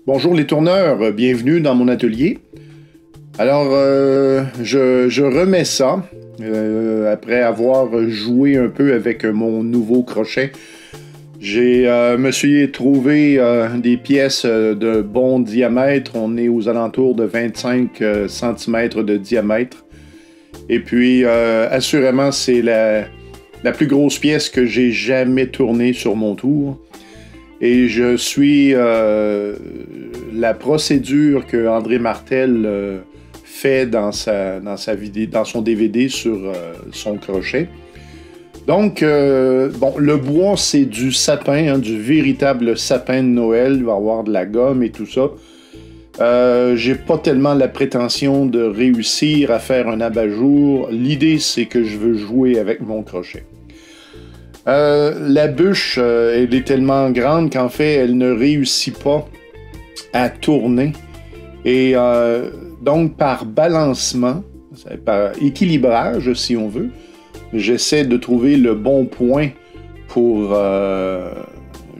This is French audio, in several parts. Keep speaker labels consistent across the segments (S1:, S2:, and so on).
S1: Bonjour les tourneurs, bienvenue dans mon atelier. Alors, je remets ça après avoir joué un peu avec mon nouveau crochet. Me suis trouvé des pièces de bon diamètre. On est aux alentours de 25 cm de diamètre. Et puis, assurément, c'est la plus grosse pièce que j'ai jamais tournée sur mon tour. Et je suis la procédure que André Martel fait dans son DVD sur son crochet. Donc, le bois, c'est du sapin, du véritable sapin de Noël. Il va y avoir de la gomme et tout ça. J'ai pas tellement la prétention de réussir à faire un abat-jour. L'idée, c'est que je veux jouer avec mon crochet. La bûche, elle est tellement grande qu'en fait, elle ne réussit pas à tourner. Et donc, par balancement, par équilibrage, si on veut, j'essaie de trouver le bon point pour,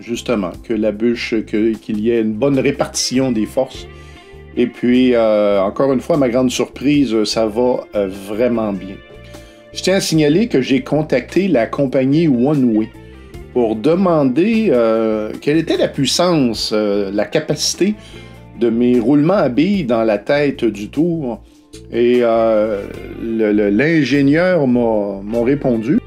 S1: justement, que la bûche, qu'il y ait une bonne répartition des forces. Et puis, encore une fois, à ma grande surprise, ça va vraiment bien. Je tiens à signaler que j'ai contacté la compagnie OneWay pour demander quelle était la puissance, la capacité de mes roulements à billes dans la tête du tour. Et l'ingénieur m'a répondu.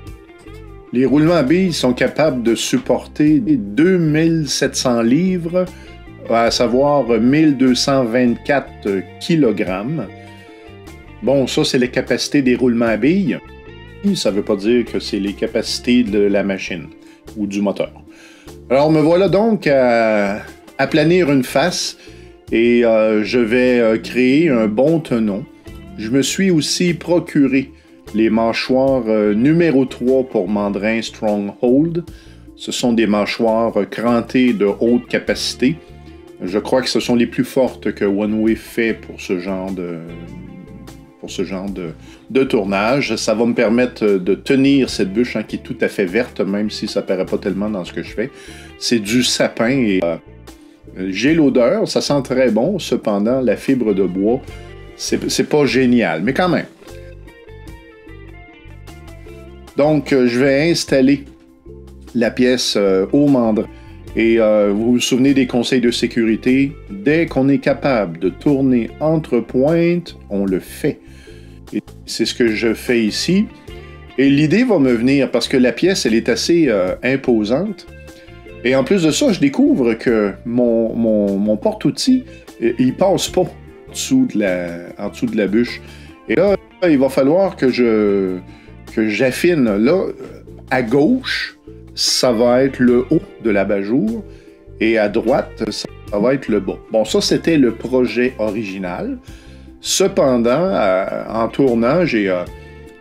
S1: Les roulements à billes sont capables de supporter 2700 livres, à savoir 1224 kg. Bon, ça, c'est les capacités des roulements à billes. Ça ne veut pas dire que c'est les capacités de la machine ou du moteur. Alors, me voilà donc à planir une face et je vais créer un bon tenon. Je me suis aussi procuré les mâchoires numéro 3 pour Mandrin Stronghold. Ce sont des mâchoires crantées de haute capacité. Je crois que ce sont les plus fortes que OneWay fait pour ce genre de tournage. Ça va me permettre de tenir cette bûche qui est tout à fait verte, même si ça ne paraît pas tellement dans ce que je fais. C'est du sapin et j'ai l'odeur, ça sent très bon. Cependant, la fibre de bois, c'est pas génial, mais quand même. Donc, je vais installer la pièce au mandrin. Et vous vous souvenez des conseils de sécurité? Dès qu'on est capable de tourner entre pointes, on le fait. Et c'est ce que je fais ici. Et l'idée va me venir parce que la pièce, elle est assez imposante. Et en plus de ça, je découvre que mon porte-outils, il passe pas en dessous de la bûche. Et là, il va falloir que j'affine. Là, à gauche, ça va être le haut de l'abat-jour. Et à droite, ça va être le bas. Bon, ça, c'était le projet original. Cependant, en tournant, je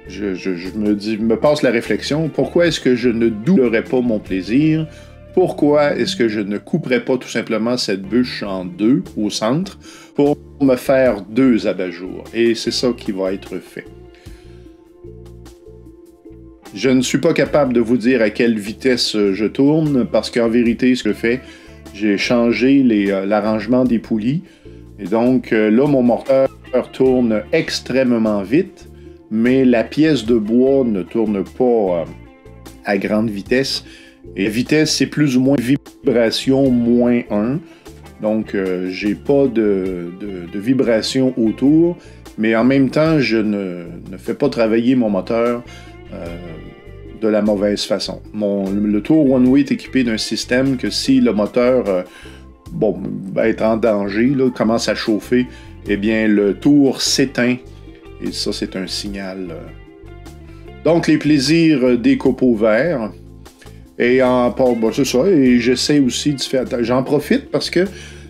S1: me passe la réflexion, pourquoi est-ce que je ne doublerais pas mon plaisir? Pourquoi est-ce que je ne couperais pas tout simplement cette bûche en deux au centre pour me faire deux abat-jours? Et c'est ça qui va être fait. Je ne suis pas capable de vous dire à quelle vitesse je tourne parce qu'en vérité, ce que je fais, j'ai changé l'arrangement des poulies. Et donc là, mon moteur tourne extrêmement vite, mais la pièce de bois ne tourne pas à grande vitesse. Et la vitesse, c'est plus ou moins vibration moins 1. Donc, j'ai pas de vibration autour, mais en même temps, je ne fais pas travailler mon moteur de la mauvaise façon. Le tour OneWay est équipé d'un système que si le moteur est en danger, là, commence à chauffer, eh bien, le tour s'éteint. Et ça, c'est un signal. Donc, les plaisirs des copeaux verts. Et c'est ça. Et j'essaie aussi de faire. J'en profite parce que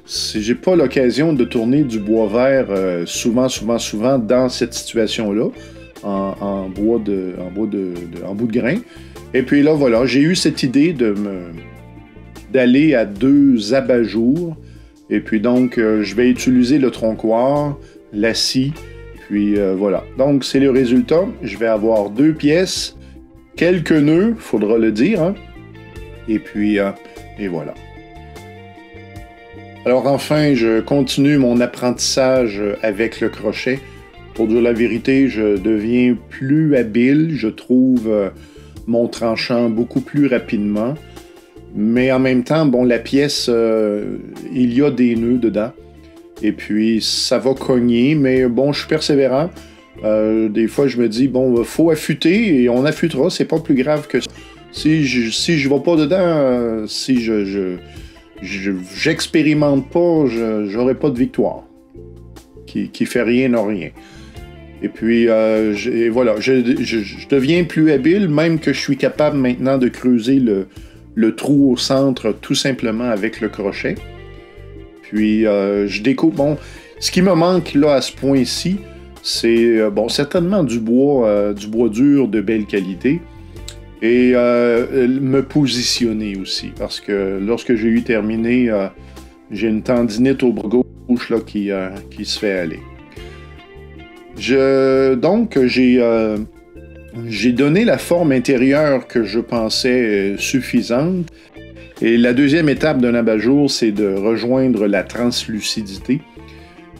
S1: j'ai pas l'occasion de tourner du bois vert souvent dans cette situation-là, en bout de grain. Et puis là, voilà, j'ai eu cette idée d'aller à 2 abat-jours. Et puis donc, je vais utiliser le troncoir, la scie, puis voilà. Donc, c'est le résultat. Je vais avoir 2 pièces, quelques nœuds, faudra le dire, hein? Et puis, et voilà. Alors enfin, je continue mon apprentissage avec le crochet. Pour dire la vérité, je deviens plus habile. Je trouve mon tranchant beaucoup plus rapidement. Mais en même temps, bon, la pièce, il y a des nœuds dedans. Et puis, ça va cogner, mais bon, je suis persévérant. Des fois, je me dis, bon, il faut affûter et on affûtera, c'est pas plus grave que ça. Si je vais pas dedans, si j'expérimente pas, j'aurai pas de victoire. Qui fait rien n'a rien. Et puis, voilà, je deviens plus habile, même que je suis capable maintenant de creuser le trou au centre tout simplement avec le crochet. Puis, je découpe. Bon, ce qui me manque là à ce point-ci, c'est bon, certainement du bois dur de belle qualité. Et me positionner aussi, parce que lorsque j'ai eu terminé, j'ai une tendinite au bras gauche là, qui se fait aller. Donc, j'ai donné la forme intérieure que je pensais suffisante. Et la deuxième étape d'un abat-jour, c'est de rejoindre la translucidité.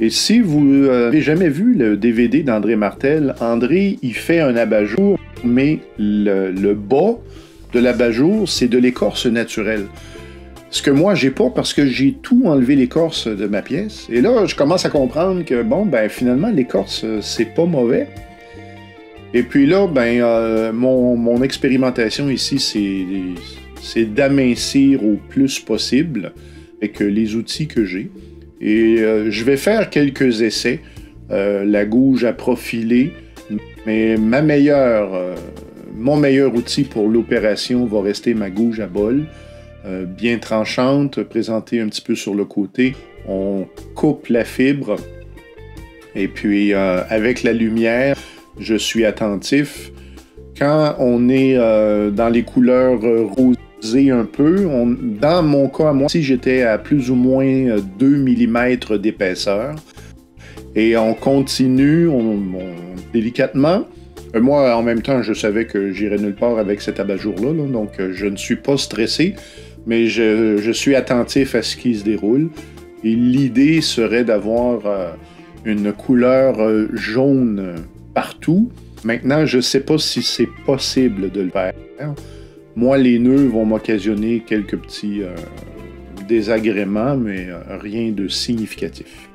S1: Et si vous n'avez jamais vu le DVD d'André Martel, André, il fait un abat-jour, mais le bas de l'abat-jour, c'est de l'écorce naturelle. Ce que moi, j'ai pas parce que j'ai tout enlevé l'écorce de ma pièce. Et là, je commence à comprendre que, bon, ben finalement, l'écorce, c'est pas mauvais. Et puis là, ben, mon expérimentation ici, c'est d'amincir au plus possible avec les outils que j'ai. Et je vais faire quelques essais. La gouge à profiler, mais mon meilleur outil pour l'opération va rester ma gouge à bol. Bien tranchante, présentée un petit peu sur le côté. On coupe la fibre. Et puis, avec la lumière, je suis attentif. Quand on est dans les couleurs rosées un peu, dans mon cas, moi, si j'étais à plus ou moins 2 mm d'épaisseur, et on continue délicatement. Moi, en même temps, je savais que j'irais nulle part avec cet abat-jour-là, là, donc je ne suis pas stressé, mais je suis attentif à ce qui se déroule. Et l'idée serait d'avoir une couleur jaune partout. Maintenant, je ne sais pas si c'est possible de le faire. Moi, les nœuds vont m'occasionner quelques petits désagréments, mais rien de significatif.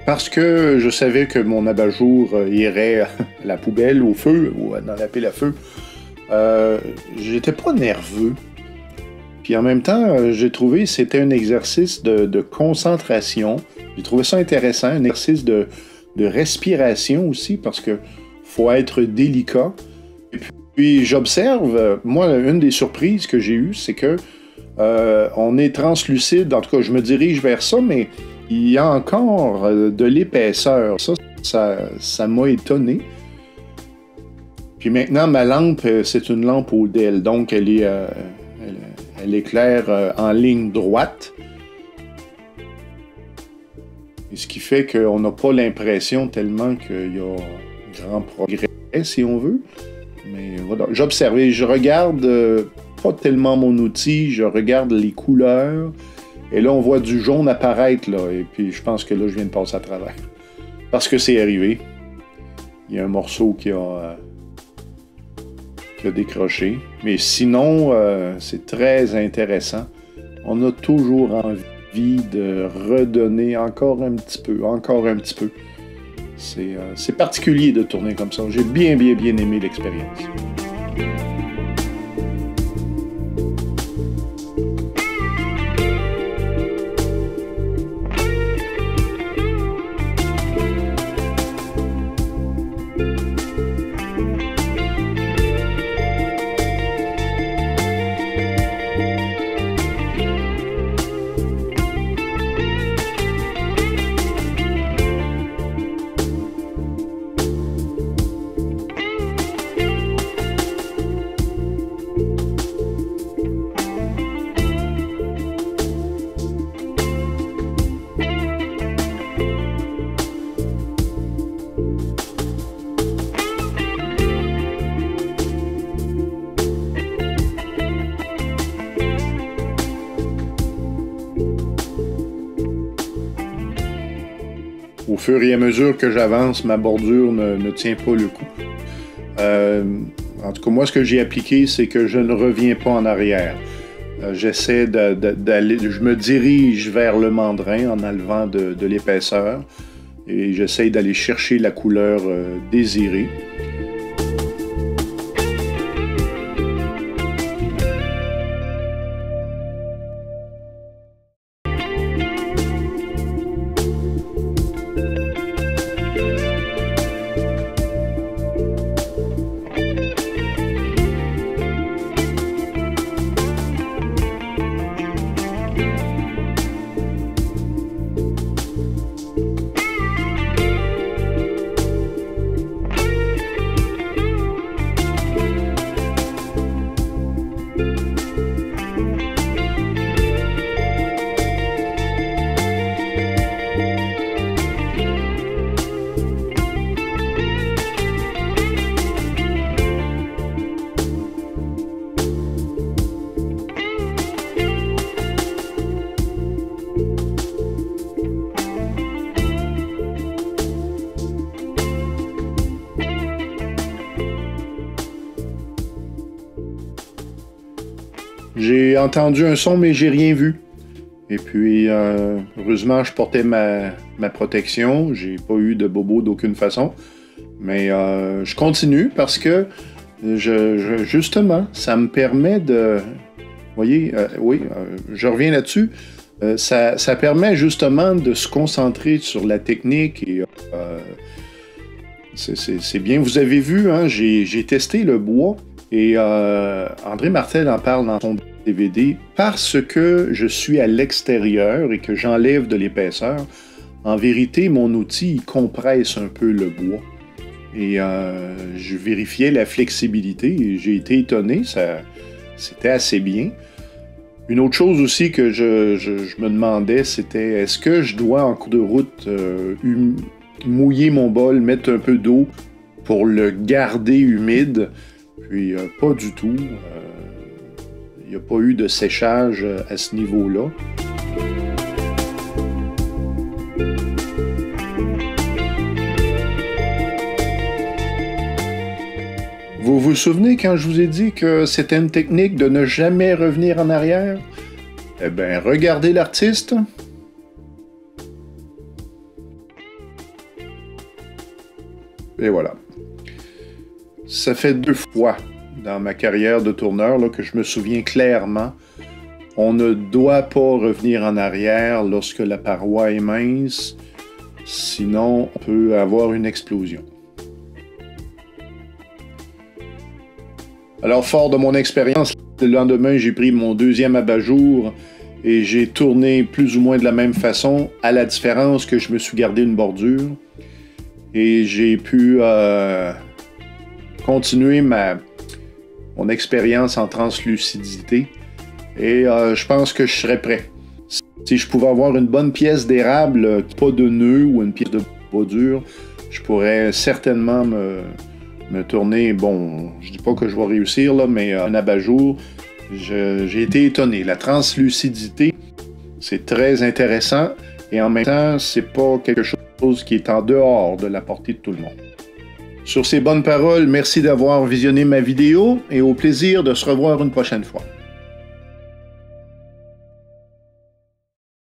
S1: Parce que je savais que mon abat-jour irait à la poubelle, au feu, ou dans la pile à feu, j'étais pas nerveux. Puis en même temps, j'ai trouvé que c'était un exercice de concentration. J'ai trouvé ça intéressant, un exercice de respiration aussi, parce que faut être délicat. Et puis j'observe, moi, une des surprises que j'ai eues, c'est que on est translucide, en tout cas, je me dirige vers ça, mais il y a encore de l'épaisseur. Ça m'a étonné. Puis maintenant, ma lampe, c'est une lampe Odell, donc elle éclaire en ligne droite. Et ce qui fait qu'on n'a pas l'impression tellement qu'il y a grand progrès, si on veut. Mais voilà, j'observe et je regarde pas tellement mon outil, je regarde les couleurs. Et là, on voit du jaune apparaître, là. Et puis, je pense que là, je viens de passer à travers. Parce que c'est arrivé. Il y a un morceau qui a décroché. Mais sinon, c'est très intéressant. On a toujours envie de redonner encore un petit peu. C'est particulier de tourner comme ça. J'ai bien aimé l'expérience. au fur et à mesure que j'avance, ma bordure ne tient pas le coup. En tout cas, moi, ce que j'ai appliqué, c'est que je ne reviens pas en arrière. J'essaie d'aller, je me dirige vers le mandrin en enlevant de l'épaisseur et j'essaie d'aller chercher la couleur désirée. J'ai entendu un son, mais j'ai rien vu. Et puis, heureusement, je portais ma protection. J'ai pas eu de bobo d'aucune façon. Mais je continue parce que, justement, ça me permet de... Vous voyez, oui, je reviens là-dessus. Ça permet justement de se concentrer sur la technique. Et c'est bien. Vous avez vu, hein, j'ai testé le bois. Et André Martel en parle dans son DVD. Parce que je suis à l'extérieur et que j'enlève de l'épaisseur, en vérité, mon outil il compresse un peu le bois. Et je vérifiais la flexibilité et j'ai été étonné, c'était assez bien. Une autre chose aussi que je me demandais, c'était est-ce que je dois en cours de route mouiller mon bol, mettre un peu d'eau pour le garder humide? Puis pas du tout. Il n'y a pas eu de séchage à ce niveau-là. Vous vous souvenez quand je vous ai dit que c'était une technique de ne jamais revenir en arrière? Eh bien, regardez l'artiste. Et voilà. Ça fait 2 fois dans ma carrière de tourneur là, que je me souviens clairement. On ne doit pas revenir en arrière lorsque la paroi est mince, sinon on peut avoir une explosion. Alors, fort de mon expérience, le lendemain, j'ai pris mon 2e abat-jour et j'ai tourné plus ou moins de la même façon, à la différence que je me suis gardé une bordure. Et j'ai pu continuer mon expérience en translucidité. Et je pense que je serais prêt. Si je pouvais avoir une bonne pièce d'érable, pas de nœud ou une pièce de bois dur, je pourrais certainement me tourner. Bon, je dis pas que je vais réussir, là, mais un abat-jour, j'ai été étonné. La translucidité, c'est très intéressant et en même temps, c'est pas quelque chose qui est en dehors de la portée de tout le monde. Sur ces bonnes paroles, merci d'avoir visionné ma vidéo et au plaisir de se revoir une prochaine fois.